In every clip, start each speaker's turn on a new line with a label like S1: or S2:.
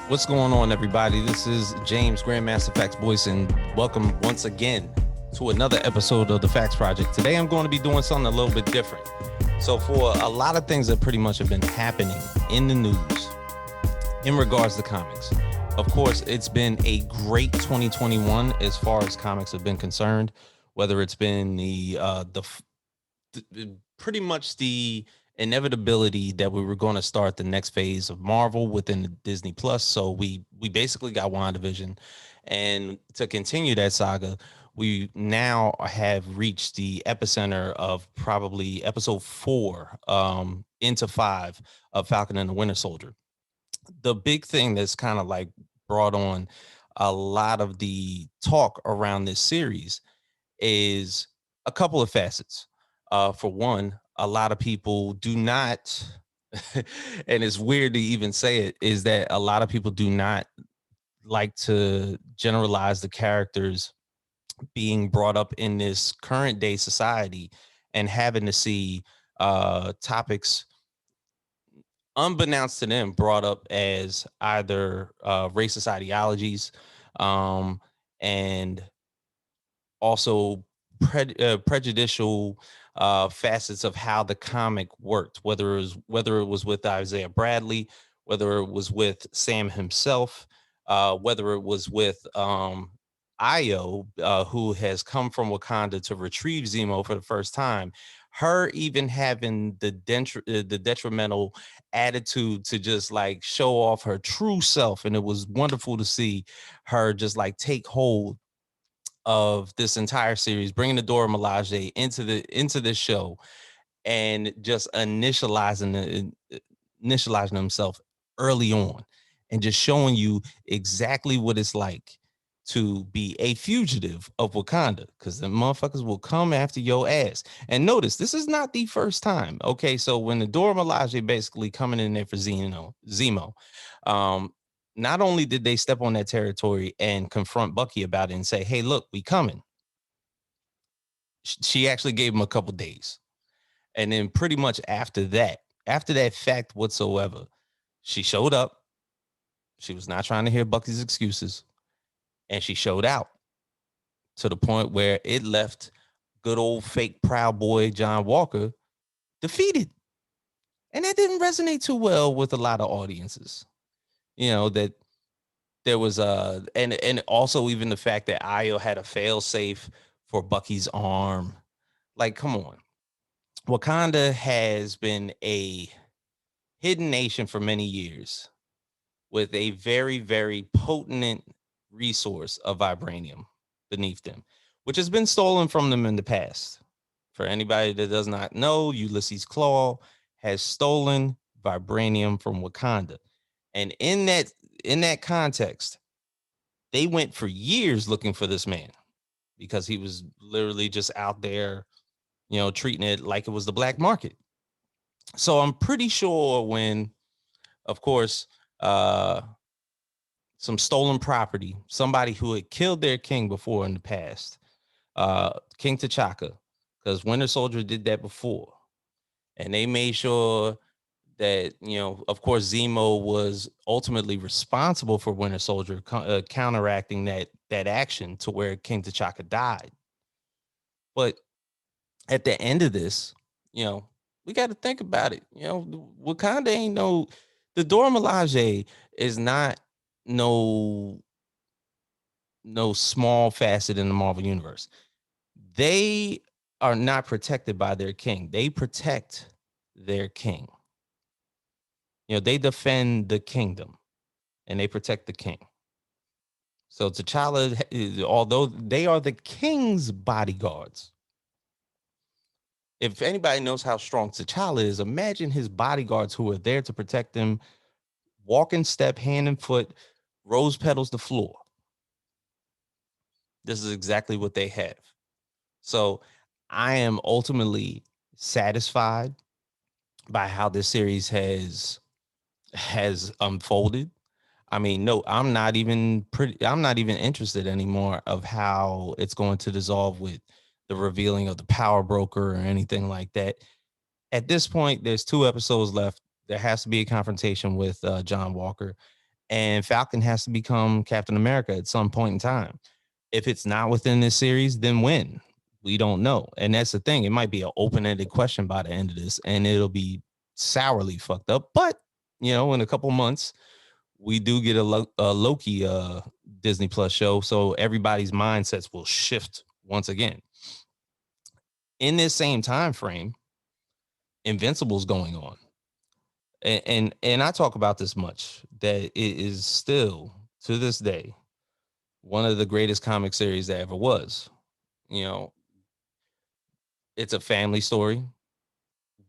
S1: What's going on, everybody? This is James, Grandmaster Facts Voice, and welcome once again to another episode of the Facts Project. Today, I'm going to be doing something a little bit different. So, for a lot of things that pretty much have been happening in the news in regards to comics, of course, it's been a great 2021 as far as comics have been concerned. Whether it's been pretty much the inevitability that we were going to start the next phase of Marvel within the Disney Plus. So we basically got WandaVision, and to continue that saga, we now have reached the epicenter of probably episode 4 into 5 of Falcon and the Winter Soldier. The big thing that's kind of like brought on a lot of the talk around this series is a couple of facets. For one, a lot of people do not, and it's weird to even say it, is that a lot of people do not like to generalize the characters being brought up in this current day society and having to see topics unbeknownst to them brought up as either racist ideologies, and also prejudicial facets of how the comic worked, whether it was with Isaiah Bradley, whether it was with Sam himself, whether it was with Io, who has come from Wakanda to retrieve Zemo for the first time. Her even having the detrimental attitude to just like show off her true self, and it was wonderful to see her just like take hold of this entire series, bringing the Dora Milaje into this show, and just initializing himself early on, and just showing you exactly what it's like to be a fugitive of Wakanda, because the motherfuckers will come after your ass. And notice, this is not the first time. Okay, so when the Dora Milaje basically coming in there for Zemo, um, not only did they step on that territory and confront Bucky about it and say, "Hey, look, we coming," she actually gave him a couple days. And then pretty much after that fact whatsoever, she showed up. She was not trying to hear Bucky's excuses, and she showed out to the point where it left good old fake Proud Boy John Walker defeated. And that didn't resonate too well with a lot of audiences. That there was and also even the fact that Io had a fail safe for Bucky's arm. Like, come on. Wakanda has been a hidden nation for many years with a very, very potent resource of vibranium beneath them, which has been stolen from them in the past. For anybody that does not know, Ulysses Claw has stolen vibranium from Wakanda. And in that context, they went for years looking for this man because he was literally just out there, treating it like it was the black market. So I'm pretty sure when, of course, some stolen property, somebody who had killed their king before in the past, King T'Chaka, because Winter Soldier did that before. And they made sure that, of course, Zemo was ultimately responsible for Winter Soldier counteracting that action to where King T'Chaka died. But at the end of this, we got to think about it. Wakanda ain't the Dora Milaje is not no small facet in the Marvel universe. They are not protected by their king. They protect their king. They defend the kingdom and they protect the king. So T'Challa, although they are the king's bodyguards, if anybody knows how strong T'Challa is, imagine his bodyguards who are there to protect him, walk in step, hand and foot, rose petals the floor. This is exactly what they have. So I am ultimately satisfied by how this series has unfolded. I mean, no, I'm not even interested anymore of how it's going to dissolve with the revealing of the power broker or anything like that. At this point, there's 2 episodes left. There has to be a confrontation with John Walker. and Falcon has to become Captain America at some point in time. If it's not within this series, then when? We don't know. And that's the thing. It might be an open-ended question by the end of this, and it'll be sourly fucked up. But, in a couple months, we do get a Loki Disney Plus show, so everybody's mindsets will shift once again. In this same time frame, Invincible's going on. And I talk about this much, that it is still, to this day, one of the greatest comic series that ever was. It's a family story.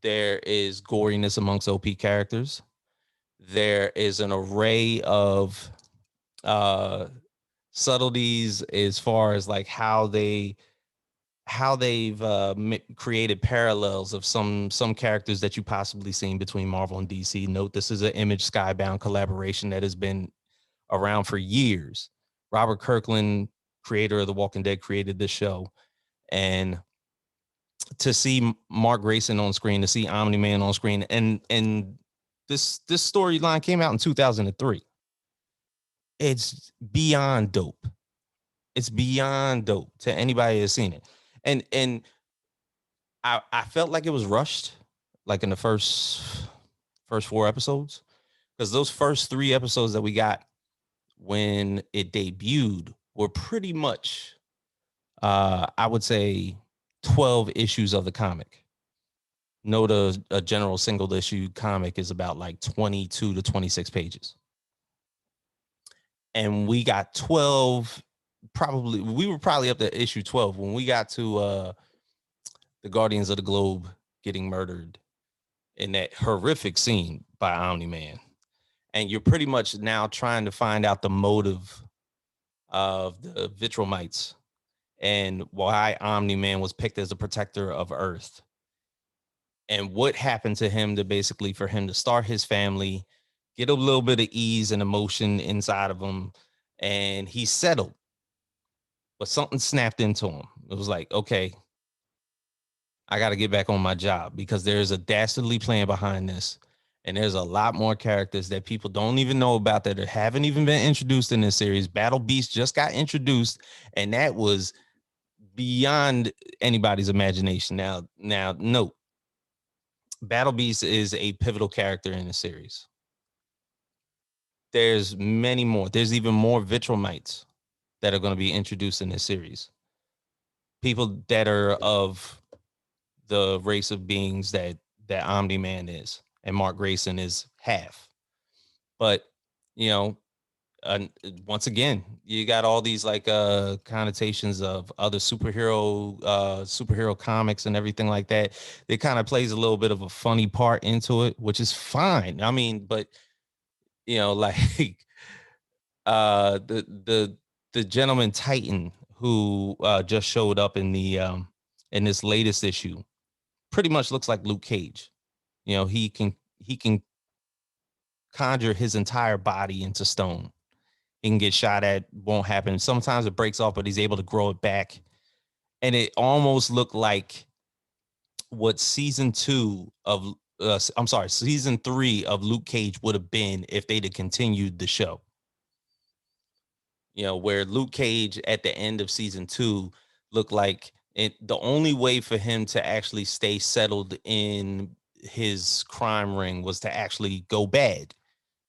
S1: There is goriness amongst OP characters. There is an array of subtleties as far as like how they've created parallels of some characters that you possibly seen between Marvel and DC. Note, this is an Image Skybound collaboration that has been around for years. Robert Kirkland, creator of The Walking Dead, created this show, and to see Mark Grayson on screen, to see Omni-Man on screen, and this storyline came out in 2003. It's beyond dope. It's beyond dope to anybody that's seen it. And I felt like it was rushed, like in the first 4 episodes, because those first 3 episodes that we got when it debuted were pretty much, I would say, 12 issues of the comic. Note a general single issue comic is about like 22 to 26 pages. And we got 12, we were probably up to issue 12 when we got to the Guardians of the Globe getting murdered in that horrific scene by Omni-Man. And you're pretty much now trying to find out the motive of the Vitromites and why Omni-Man was picked as a protector of Earth. And what happened to him for him to start his family, get a little bit of ease and emotion inside of him, and he settled. But something snapped into him. It was like, okay, I got to get back on my job, because there's a dastardly plan behind this. And there's a lot more characters that people don't even know about that haven't even been introduced in this series. Battle Beast just got introduced, and that was beyond anybody's imagination. Now, note, Battle Beast is a pivotal character in the series. There's many more. There's even more Vitromites that are going to be introduced in this series. People that are of the race of beings that Omni-Man is, and Mark Grayson is half. But, once again, you got all these like connotations of other superhero comics and everything like that. It kind of plays a little bit of a funny part into it, which is fine. I mean, but like the gentleman Titan who just showed up in this latest issue pretty much looks like Luke Cage. He can conjure his entire body into stone. He can get shot at, won't happen. Sometimes it breaks off, but he's able to grow it back. And it almost looked like what season 3 of Luke Cage would have been if they'd have continued the show. Where Luke Cage at the end of season 2 looked like the only way for him to actually stay settled in his crime ring was to actually go bad.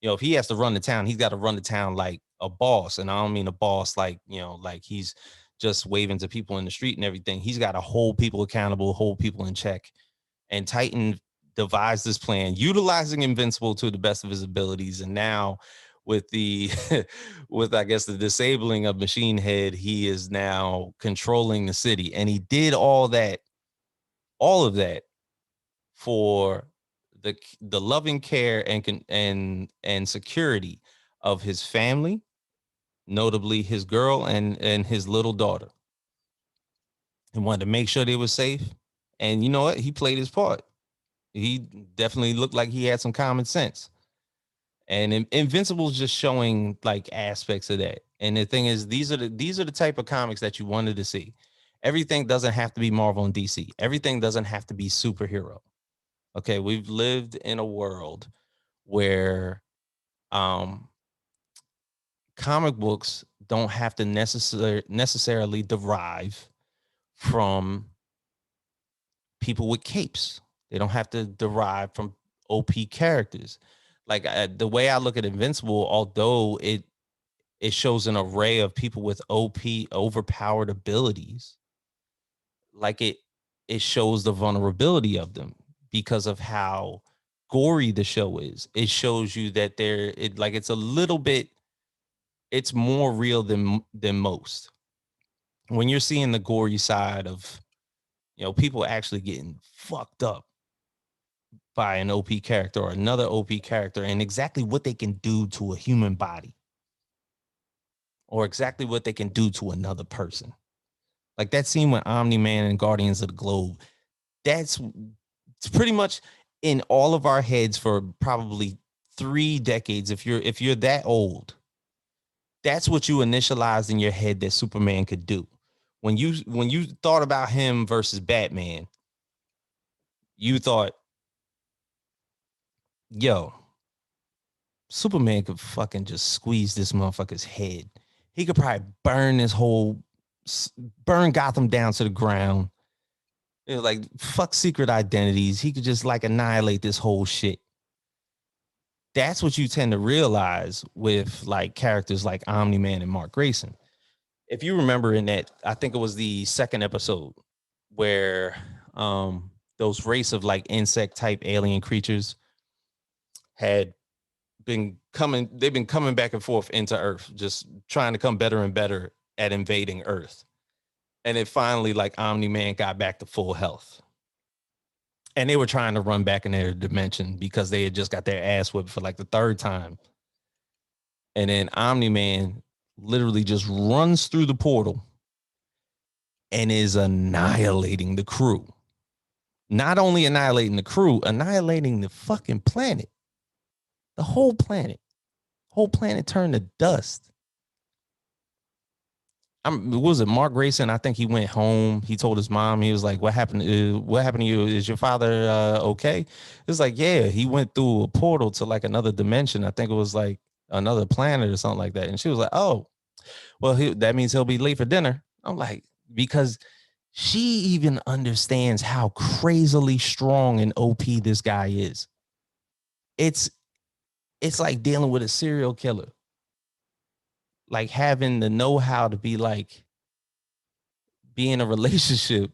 S1: If he has to run the town, he's got to run the town like a boss. And I don't mean a boss like, like he's just waving to people in the street and everything. He's got to hold people accountable, hold people in check. And Titan devised this plan, utilizing Invincible to the best of his abilities. And now with I guess the disabling of Machine Head, he is now controlling the city. And he did all of that for the loving care and security of his family, notably his girl and his little daughter. He wanted to make sure they were safe. And you know what? He played his part. He definitely looked like he had some common sense. And Invincible is just showing like aspects of that. And the thing is, these are the type of comics that you wanted to see. Everything doesn't have to be Marvel and DC. Everything doesn't have to be superhero. Okay, we've lived in a world where comic books don't have to necessarily derive from people with capes. They don't have to derive from OP characters. Like the way I look at Invincible, although it shows an array of people with OP overpowered abilities, like it shows the vulnerability of them because of how gory the show is. It shows you that it's a little bit, it's more real than most. When you're seeing the gory side of, people actually getting fucked up by an OP character or another OP character, and exactly what they can do to a human body or exactly what they can do to another person. Like that scene with Omni-Man and Guardians of the Globe, it's pretty much in all of our heads for probably 3 decades. If you're that old, that's what you initialized in your head that Superman could do. When you thought about him versus Batman, you thought, yo, Superman could fucking just squeeze this motherfucker's head. He could probably burn Gotham down to the ground. Like, fuck secret identities. He could just like annihilate this whole shit. That's what you tend to realize with like characters like Omni-Man and Mark Grayson. If you remember in that, I think it was the second episode where those race of like insect type alien creatures they've been coming back and forth into Earth, just trying to come better and better at invading Earth. And it finally, like, Omni-Man got back to full health. And they were trying to run back in their dimension because they had just got their ass whipped for like the 3rd time. And then Omni-Man literally just runs through the portal and is annihilating the crew. Not only annihilating the crew, annihilating the fucking planet. The whole planet. Whole planet turned to dust. Was it Mark Grayson? I think he went home. He told his mom, he was like, what happened to you? Is your father okay? It's like, yeah, he went through a portal to like another dimension. I think it was like another planet or something like that. And she was like, oh, well, that means he'll be late for dinner. I'm like, because she even understands how crazily strong and OP this guy is. It's like dealing with a serial killer. Like having the know-how to be like, be in a relationship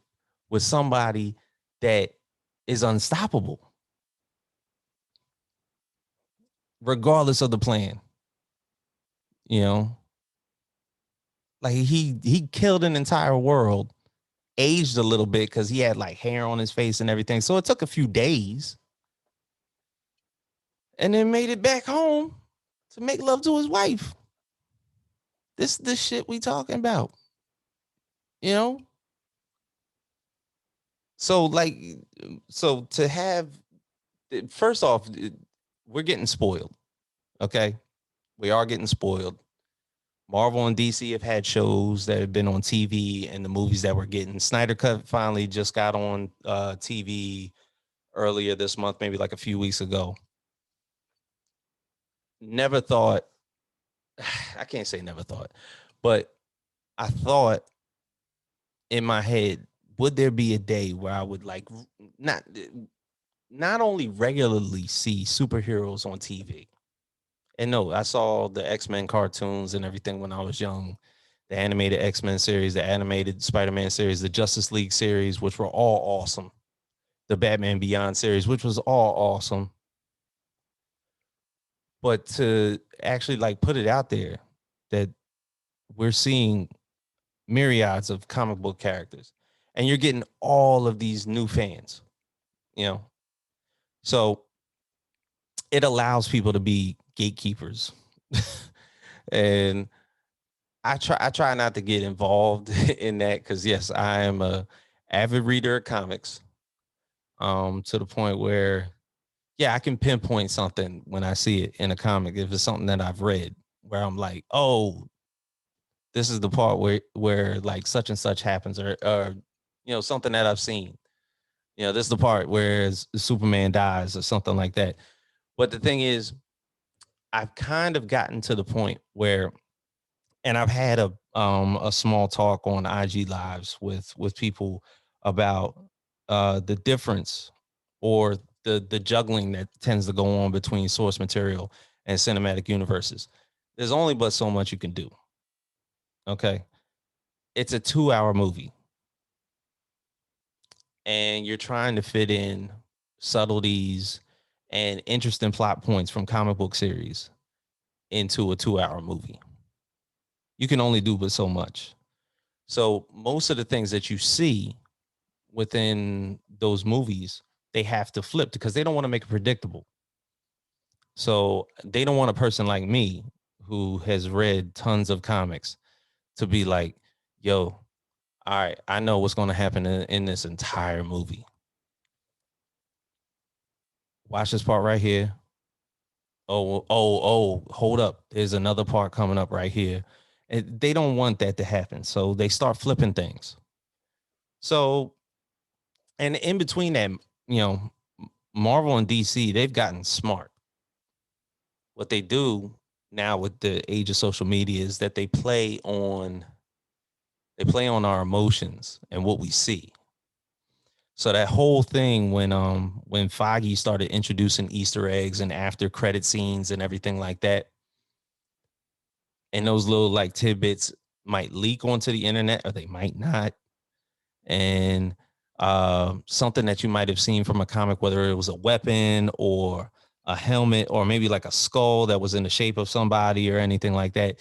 S1: with somebody that is unstoppable, regardless of the plan. Like he killed an entire world, aged a little bit because he had like hair on his face and everything. So it took a few days, and then made it back home to make love to his wife. This is the shit we talking about, So to have, first off, we're getting spoiled. Okay. We are getting spoiled. Marvel and DC have had shows that have been on TV, and the movies that we're getting. Snyder Cut finally just got on TV earlier this month, maybe like a few weeks ago. Never thought, I can't say never thought, but I thought in my head, would there be a day where I would like not only regularly see superheroes on TV? And no, I saw the X-Men cartoons and everything when I was young. The animated X-Men series, the animated Spider-Man series, the Justice League series, which were all awesome. The Batman Beyond series, which was all awesome. But to actually like put it out there that we're seeing myriads of comic book characters, and you're getting all of these new fans, So it allows people to be gatekeepers. And I try not to get involved in that because, yes, I am a avid reader of comics, to the point where, yeah, I can pinpoint something when I see it in a comic if it's something that I've read, where I'm like, oh, this is the part where like such and such happens, or something that I've seen. This is the part where Superman dies or something like that. But the thing is, I've kind of gotten to the point where And I've had a small talk on IG lives with people about the difference or the juggling that tends to go on between source material and cinematic universes. There's only but so much you can do. Okay. It's a 2-hour movie. And you're trying to fit in subtleties and interesting plot points from comic book series into a 2-hour movie. You can only do but so much. So most of the things that you see within those movies, they have to flip because they don't want to make it predictable. So they don't want a person like me who has read tons of comics to be like, yo, all right, I know what's going to happen in this entire movie. Watch this part right here. Hold up. There's another part coming up right here. And they don't want that to happen. So they start flipping things. So, and in between that, you know, Marvel and DC, they've gotten smart. What they do now with the age of social media is that they play on our emotions and what we see. So that whole thing when Feige started introducing Easter eggs and after credit scenes and everything like that, and those little like tidbits might leak onto the internet or they might not. And something that you might have seen from a comic, whether it was a weapon or a helmet or maybe like a skull that was in the shape of somebody or anything like that.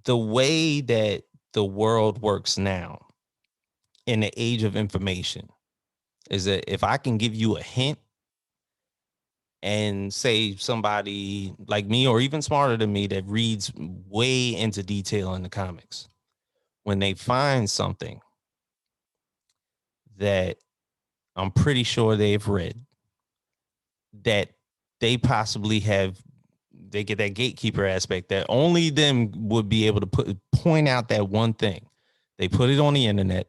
S1: The way that the world works now in the age of information is that if I can give you a hint and say somebody like me or even smarter than me that reads way into detail in the comics, when they find something that I'm pretty sure they've read that they possibly have, they get that gatekeeper aspect that only them would be able to point out that one thing. They put it on the internet.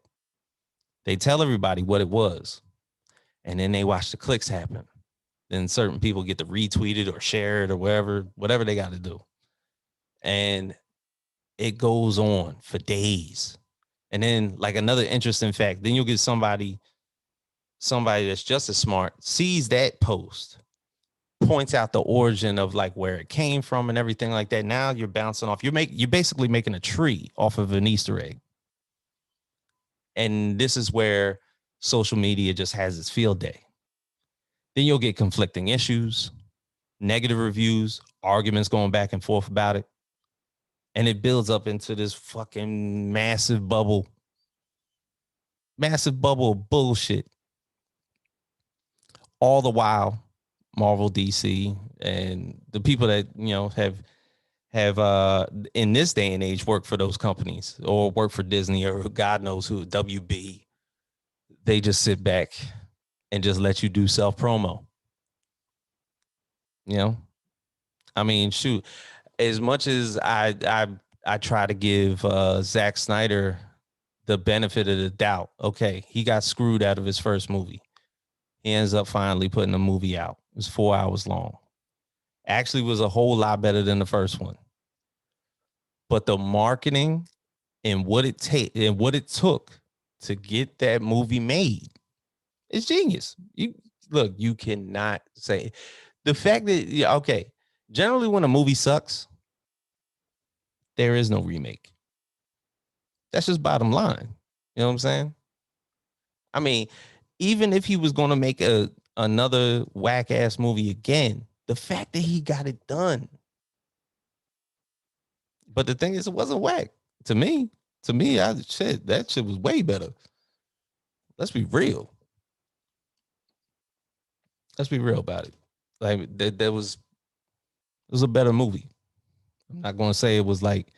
S1: They tell everybody what it was. And then they watch the clicks happen. Then certain people get to retweet it or share it or whatever they got to do. And it goes on for days. And then like another interesting fact, then you'll get somebody that's just as smart, sees that post, points out the origin of like where it came from and everything like that. Now you're bouncing off. You're basically making a tree off of an Easter egg. And this is where social media just has its field day. Then you'll get conflicting issues, negative reviews, arguments going back and forth about it. And it builds up into this fucking massive bubble of bullshit. All the while, Marvel, DC, and the people that, you know, have in this day and age worked for those companies or work for Disney or God knows who, WB, they just sit back and just let you do self promo. You know, I mean, shoot, as much as I try to give Zack Snyder the benefit of the doubt. Okay, he got screwed out of his first movie. He ends up finally putting a movie out. It was 4 hours long. Actually was a whole lot better than the first one. But the marketing and what it took to get that movie made is genius. You cannot say the fact that okay, generally when a movie sucks, there is no remake. That's just bottom line. You know what I'm saying? I mean, even if he was going to make another whack ass movie again, the fact that he got it done. But the thing is, it wasn't whack to me. To me, that shit was way better. Let's be real. Let's be real about it. Like that was it was a better movie. I'm not going to say it was like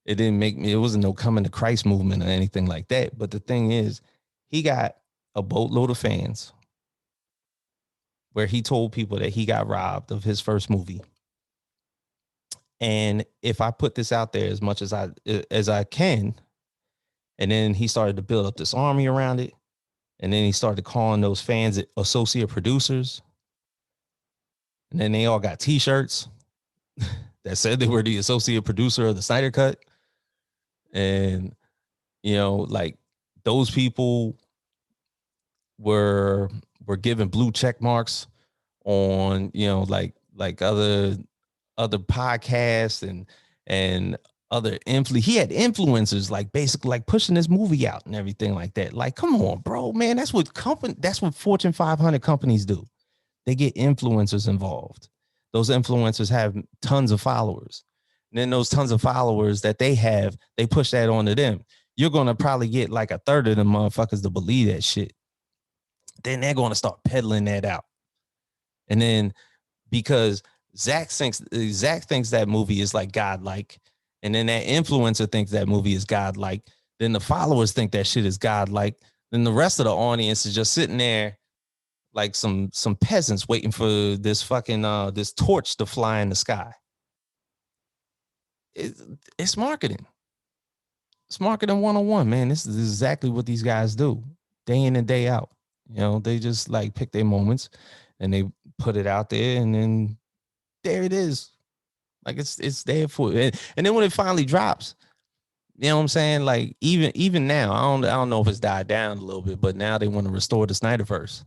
S1: it didn't make me. It wasn't no coming to Christ movement or anything like that. But the thing is, he got a boatload of fans where he told people that he got robbed of his first movie. And if I put this out there as much as I can, and then he started to build up this army around it, and then he started calling those fans associate producers, and then they all got T-shirts. that said they were the associate producer of the Snyder Cut. And, like those people were given blue check marks on, like other podcasts and other he had influencers like basically like pushing this movie out and everything like that. Like, come on, bro, man, that's what Fortune 500 companies do. They get influencers involved. Those influencers have tons of followers. And then those tons of followers that they have, they push that onto them. You're going to probably get like a third of them motherfuckers to believe that shit. Then they're going to start peddling that out. And then because Zach thinks that movie is like godlike, and then that influencer thinks that movie is godlike, then the followers think that shit is godlike, then the rest of the audience is just sitting there like some peasants waiting for this fucking this torch to fly in the sky. It's marketing. It's marketing 101, man. This is exactly what these guys do day in and day out. They just like pick their moments and they put it out there, and then there it is. Like it's there for it. And then when it finally drops, you know what I'm saying? Like even now, I don't know if it's died down a little bit, but now they want to restore the Snyderverse,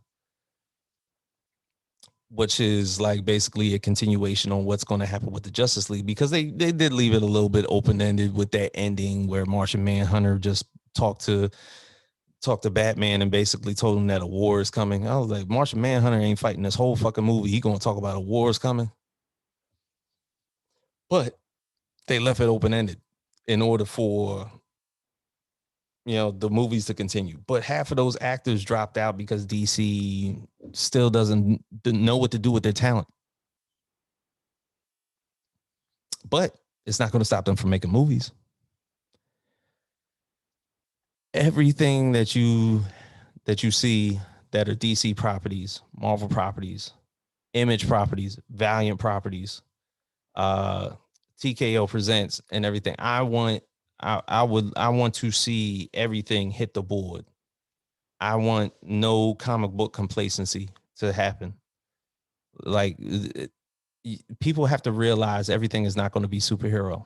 S1: which is like basically a continuation on what's going to happen with the Justice League, because they did leave it a little bit open-ended with that ending where Martian Manhunter just talked to Batman and basically told him that a war is coming. I was like, Martian Manhunter ain't fighting this whole fucking movie. He going to talk about a war is coming. But they left it open-ended in order for the movies to continue. But half of those actors dropped out because DC still doesn't know what to do with their talent. But it's not going to stop them from making movies. Everything that you see that are DC properties, Marvel properties, Image properties, Valiant properties, TKO presents and everything. I want to see everything hit the board. I want no comic book complacency to happen. Like, people have to realize everything is not going to be superhero.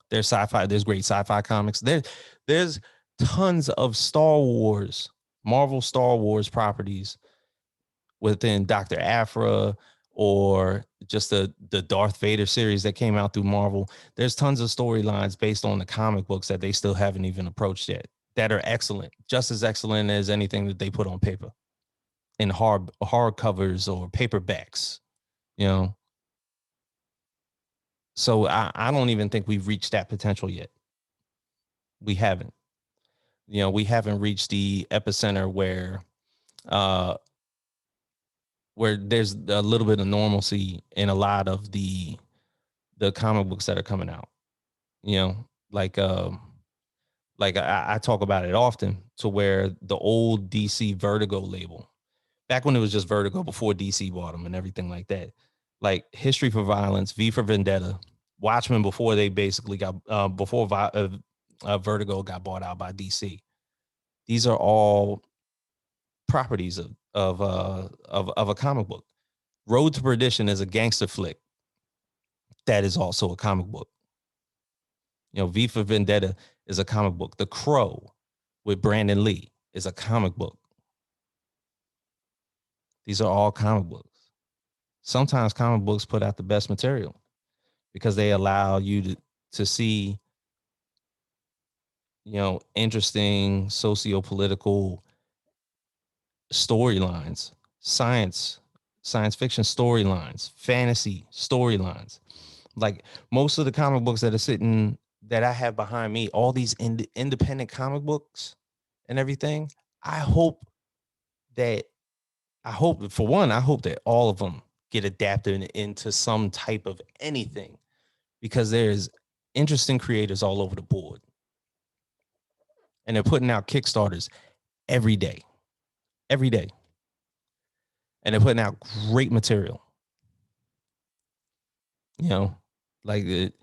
S1: There's sci-fi. There's great sci-fi comics. There's tons of Star Wars, Marvel Star Wars properties within Dr. Aphra, or just the Darth Vader series that came out through Marvel. There's tons of storylines based on the comic books that they still haven't even approached yet, that are excellent, just as excellent as anything that they put on paper in hard covers or paperbacks, So I don't even think we've reached that potential yet. We haven't. We haven't reached the epicenter where there's a little bit of normalcy in a lot of the comic books that are coming out. Like I talk about it often, to where the old DC Vertigo label, back when it was just Vertigo before DC bought them and everything like that, like History for Violence, V for Vendetta, Watchmen, before they basically got Vertigo got bought out by DC. These are all properties of a comic book. Road to Perdition is a gangster flick that is also a comic book. V for Vendetta is a comic book. The Crow with Brandon Lee is a comic book. These are all comic books. Sometimes comic books put out the best material because they allow you to see, interesting socio-political storylines, science fiction storylines, fantasy storylines. Like most of the comic books that I have behind me, all these independent comic books and everything, I hope that all of them get adapted into some type of anything, because there's interesting creators all over the board. And they're putting out Kickstarters every day. And they're putting out great material. Like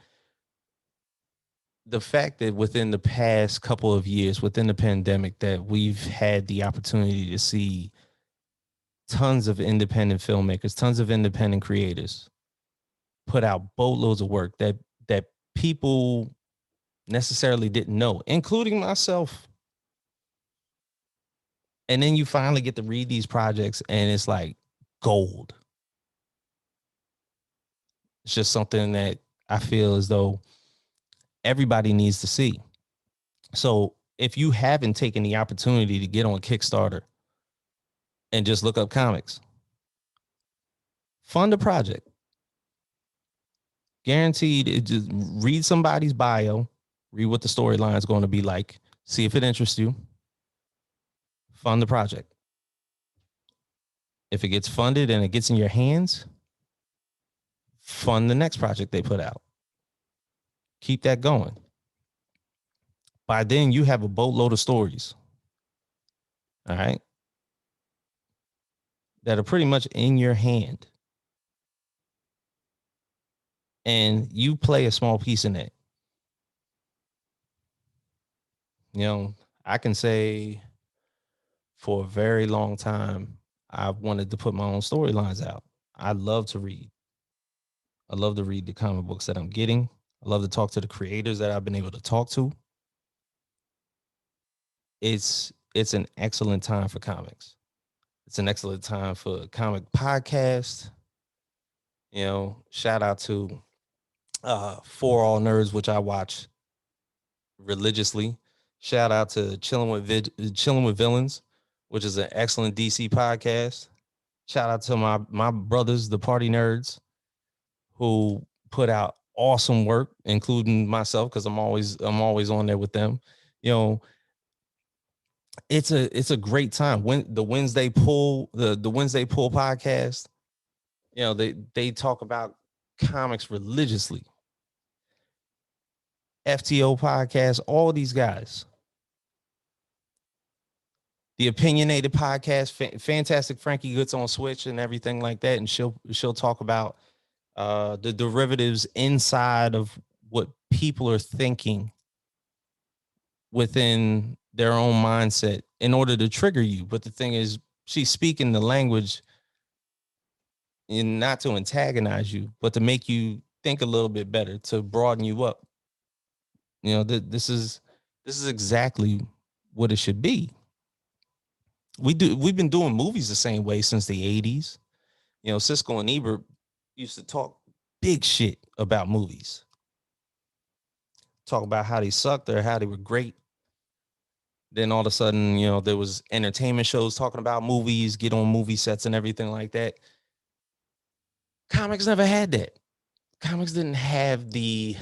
S1: the fact that within the past couple of years, within the pandemic, that we've had the opportunity to see tons of independent filmmakers, tons of independent creators put out boatloads of work that people necessarily didn't know, including myself. And then you finally get to read these projects and it's like gold. It's just something that I feel as though everybody needs to see. So if you haven't taken the opportunity to get on Kickstarter and just look up comics, fund a project. Guaranteed, just read somebody's bio, read what the storyline is going to be like, see if it interests you, fund the project. If it gets funded and it gets in your hands, fund the next project they put out. Keep that going. By then, you have a boatload of stories, all right, that are pretty much in your hand. And you play a small piece in it. You know, I can say for a very long time, I wanted to put my own storylines out. I love to read. I love to read the comic books that I'm getting. I love to talk to the creators that I've been able to talk to. It's an excellent time for comics. It's an excellent time for comic podcast. You know, shout out to For All Nerds, which I watch religiously. Shout out to Chilling with Villains, which is an excellent DC podcast. Shout out to my brothers, the Party Nerds, who put out awesome work, including myself, because I'm always on there with them. You know, it's a great time. When the Wednesday Pull, the Wednesday Pull podcast, you know, they talk about comics religiously. FTO podcast, all these guys. The Opinionated podcast, Fantastic Frankie Goods on Switch and everything like that, and she'll talk about the derivatives inside of what people are thinking within their own mindset in order to trigger you. But the thing is, she's speaking the language and not to antagonize you, but to make you think a little bit better, to broaden you up. You know, this is exactly what it should be. We've been doing movies the same way since the 80s. You know, Siskel and Ebert used to talk big shit about movies. Talk about how they sucked or how they were great. Then all of a sudden, you know, there was entertainment shows talking about movies, get on movie sets and everything like that. Comics never had that. Comics didn't have the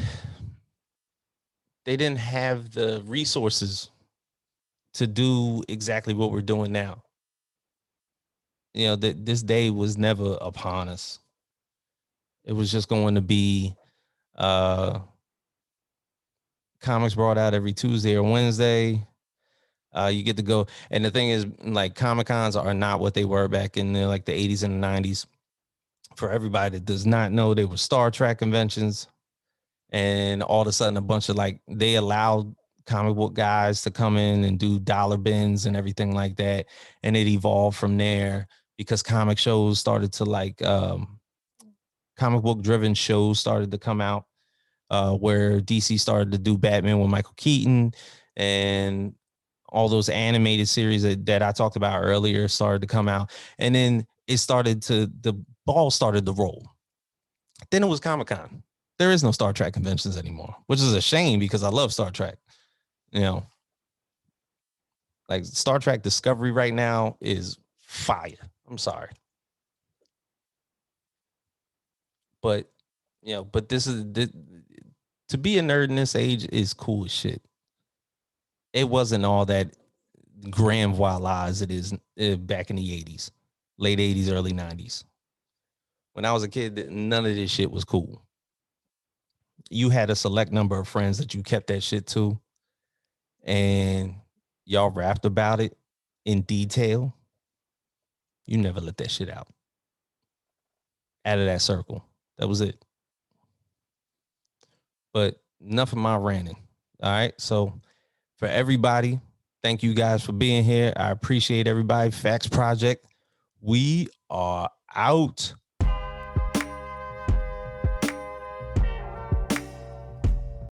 S1: resources to do exactly what we're doing now. You know, that this day was never upon us. It was just going to be comics brought out every Tuesday or Wednesday. You get to go. And the thing is, like, Comic-Cons are not what they were back in the 80s and the 90s. For everybody that does not know, they were Star Trek conventions. And all of a sudden, a bunch of they allowed comic book guys to come in and do dollar bins and everything like that. And it evolved from there because comic shows started to comic book driven shows started to come out, where DC started to do Batman with Michael Keaton, and all those animated series that I talked about earlier started to come out. And then the ball started to roll. Then it was Comic-Con. There is no Star Trek conventions anymore, which is a shame because I love Star Trek. You know, like Star Trek Discovery right now is fire. I'm sorry. But, you know, but to be a nerd in this age is cool as shit. It wasn't all that grand voila as it is back in the 80s, late 80s, early 90s. When I was a kid, none of this shit was cool. You had a select number of friends that you kept that shit to, and y'all rapped about it in detail. You never let that shit out of that circle. That was it. But enough of my ranting. All right. So for everybody, thank you guys for being here. I appreciate everybody. Facts Project. We are out.